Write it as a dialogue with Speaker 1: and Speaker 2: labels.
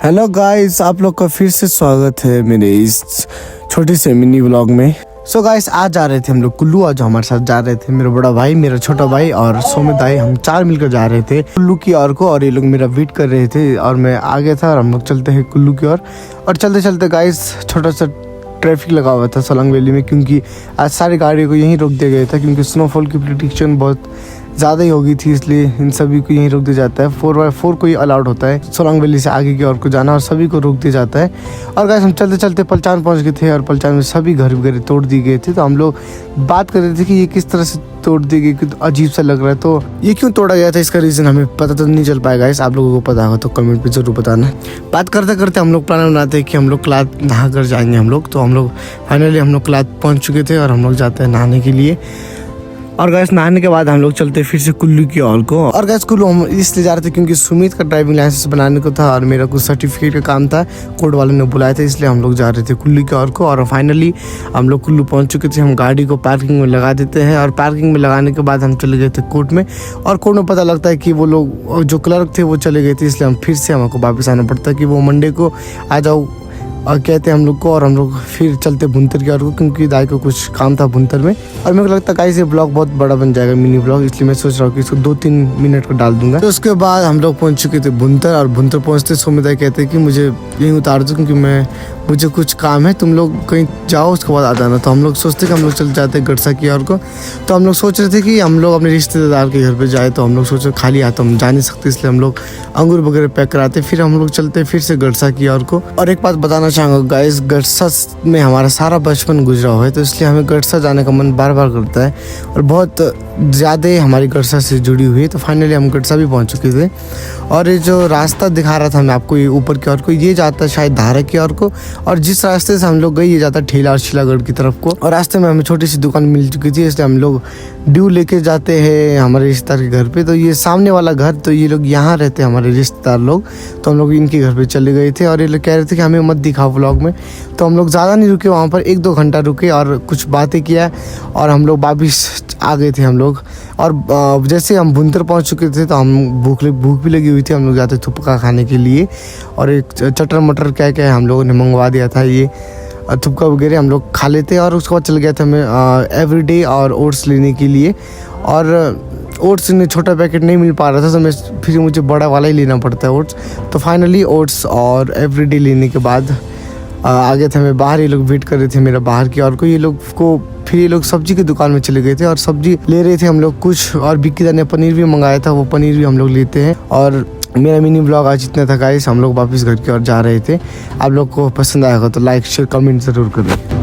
Speaker 1: Hello guys, आप लोग का फिर से स्वागत है मेरे इस छोटे से मिनी व्लॉग में। सो गाइस, आज जा रहे थे हम लोग कुल्लू। आज हमारे साथ जा रहे थे मेरा बड़ा भाई, मेरा छोटा भाई और सोमित भाई। हम चार मिलकर जा रहे थे कुल्लू की ओर को, और ये लोग मेरा वेट कर रहे थे और मैं आगे था और हम लोग चलते हैं कुल्लू की ओर। और चलते चलते गाइस छोटा सा ट्रैफिक लगा हुआ था सोलंग वैली में, क्योंकि आज सारी गाड़ियों को यहीं रोक दिया गया था, क्योंकि स्नोफॉल की प्रेडिक्शन बहुत ज़्यादा ही होगी थी, इसलिए इन सभी को यहीं रोक दिया जाता है। 4x4 को ही अलाउड होता है सोलंग वैली से आगे की ओर को जाना, और सभी को रोक दिया जाता है। और गाइस हम चलते चलते पलचान पहुंच गए थे, और पलचान में सभी घर वगैरह तोड़ दिए गए थे। तो हम लोग बात कर रहे थे कि ये किस तरह से तोड़ दी गई, तो अजीब सा लग रहा है। तो ये क्यों तोड़ा गया था, इसका रीज़न हमें पता तो नहीं चल पाएगा। इस आप लोगों को पता होगा तो कमेंट पे जरूर बताना। बात करते करते हम लोग प्लान बनाते हैं कि हम लोग क्लाथ नहा कर जाएंगे हम लोग। तो हम लोग फाइनली हम लोग क्लाथ पहुंच चुके थे और हम लोग जाते हैं नहाने के लिए। और गैस नहाने के बाद हम लोग चलते फिर से कुल्लू की ओर को। और गैस कुल्लू हम इसलिए जा रहे थे क्योंकि सुमित का ड्राइविंग लाइसेंस बनाने को था और मेरा कुछ सर्टिफिकेट का काम था, कोर्ट वालों ने बुलाया था, इसलिए हम लोग जा रहे थे कुल्लू की ओर को। और फाइनली हम लोग कुल्लू पहुंच चुके थे। हम गाड़ी को पार्किंग में लगा देते हैं, और पार्किंग में लगाने के बाद हम चले गए थे कोर्ट में। और कोर्ट में पता लगता है कि वो लोग जो क्लर्क थे वो चले गए थे, इसलिए हम फिर से हमको वापस आना पड़ता है कि वो मंडे को आ जाओ और कहते हैं हम लोग को। और हम लोग फिर चलते भुंतर की ओर को, क्योंकि दाई को कुछ काम था भुंतर में। और मेरे को लगता है गाइस ये ब्लॉग बहुत बड़ा बन जाएगा, मिनी ब्लॉग, इसलिए मैं सोच रहा हूँ कि इसको 2-3 मिनट को डाल दूंगा। तो उसके बाद हम लोग पहुंच चुके थे भुंतर, और भुंतर पहुंचते सोमित दाई कहते हैं कि मुझे यहीं उतार दो, क्योंकि मुझे कुछ काम है, तुम लोग कहीं जाओ उसके बाद आ जाना। तो हम लोग सोचते कि हम लोग चल जाते गड़सा की ओर को। तो हम लोग सोच रहे थे कि हम लोग अपने रिश्तेदार के घर पे जाए, तो हम लोग सोचे खाली हाथ तो हम जा नहीं सकते, इसलिए हम लोग अंगूर वगैरह पैक कराते, फिर हम लोग चलते फिर से गड़सा की ओर को। और एक बात बताना चाहूँगा गाइस, गड़सा में हमारा सारा बचपन गुजरा हुआ है, तो इसलिए हमें गड़सा जाने का मन बार बार करता है, और बहुत ज़्यादा हमारी गड़सा से जुड़ी हुई है। तो फाइनली हम गड़सा भी पहुंच चुके थे। और ये जो रास्ता दिखा रहा था मैं आपको, ये ऊपर की ओर को, ये जाता है शायद धारा की ओर को, और जिस रास्ते से हम लोग गए ये जाता है ठेला और शिलागढ़ की तरफ को। और रास्ते में हमें छोटी सी दुकान मिल चुकी थी, इसलिए हम लोग ड्यू लेके जाते हैं हमारे रिश्तेदार के घर पे। तो ये सामने वाला घर, तो ये लोग यहाँ रहते हैं हमारे रिश्तेदार लोग, तो हम लोग इनके घर पे चले गए थे। और ये लोग कह रहे थे कि हमें मत दिखाओ व्लॉग में, तो हम लोग ज़्यादा नहीं रुके वहाँ पर, 1-2 घंटा रुके और कुछ बातें किया, और हम लोग वापिस आ गए थे हम लोग। और जैसे हम भुंतर पहुँच चुके थे तो हम भूख भी लगी हुई थी, हम लोग जाते थुपका खाने के लिए, और एक चटर मटर क्या क्या हम लोगों ने मंगवा दिया था, ये थुपका वगैरह हम लोग खा लेते। और उसके बाद चल गया था हमें एवरीडे और ओट्स लेने के लिए। और ओट्स में छोटा पैकेट नहीं मिल पा रहा था, तो फिर मुझे बड़ा वाला ही लेना पड़ता है ओट्स। तो फाइनली ओट्स और एवरीडे लेने के बाद आ गए थे हमें बाहर। ये लोग वेट कर रहे थे मेरा बाहर की ओर को। ये लोग सब्जी की दुकान में चले गए थे और सब्जी ले रहे थे हम लोग कुछ। और विक्की ने पनीर भी मंगाया था, वो पनीर भी हम लोग लेते हैं। और मेरा मिनी ब्लॉग आज इतना था गाइस, हम लोग वापस घर की ओर जा रहे थे। आप लोग को पसंद आएगा तो लाइक शेयर कमेंट ज़रूर करें।